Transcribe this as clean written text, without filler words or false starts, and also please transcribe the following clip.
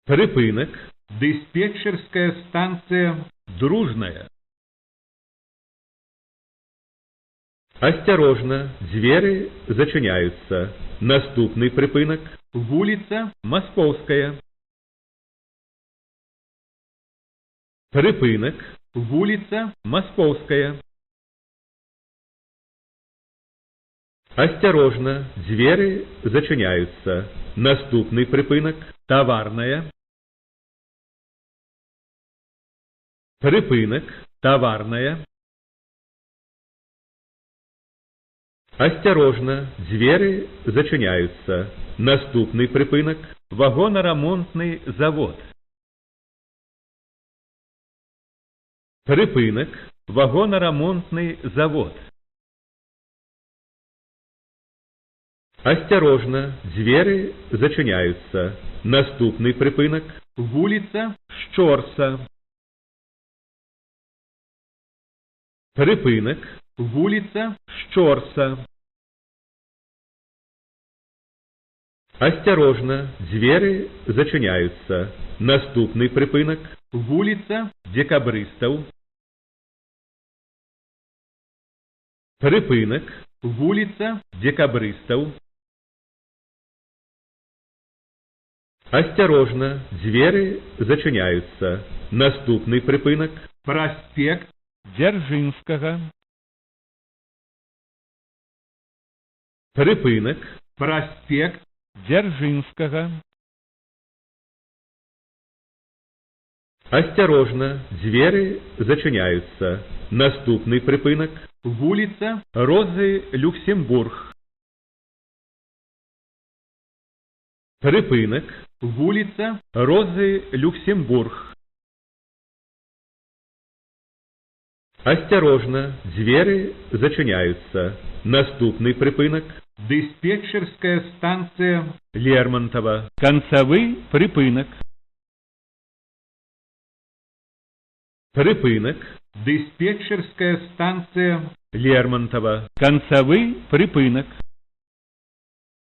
Припынок. Диспетчерская станция «Дружная». Осторожно, двери зачиняются. Наступный припынок. Вулица Московская. Припынок. Вулица Московская. Осторожно, двери зачиняются. Наступный припынок. Товарная. Припынок. Товарная. Осторожно, двери зачиняются. Наступный припынок. Вагоноремонтный завод. Припынок. Вагоноремонтный завод. Осторожно, двери зачиняются. Наступный припынок. Вулица Щорса. Припынок. Вулица Щорса. Осторожно, двери зачиняются. Наступный припынок. Вулица Декабристов. Припынок. Вулица Декабристов. Осторожно, двери зачиняются. Наступный припынок. Проспект Дзержинского. Припынок. Проспект Дзержинского. Осторожно, двери зачиняются. Наступный припынок. Вулица Розы Люксембург. Припынок. Вулица Розы Люксембург. Осторожно, двери зачиняются. Наступный припынок. Диспетчерская станция Лермонтова. Концевый припынок. Припынок. Диспетчерская станция Лермонтова. Концевый припынок.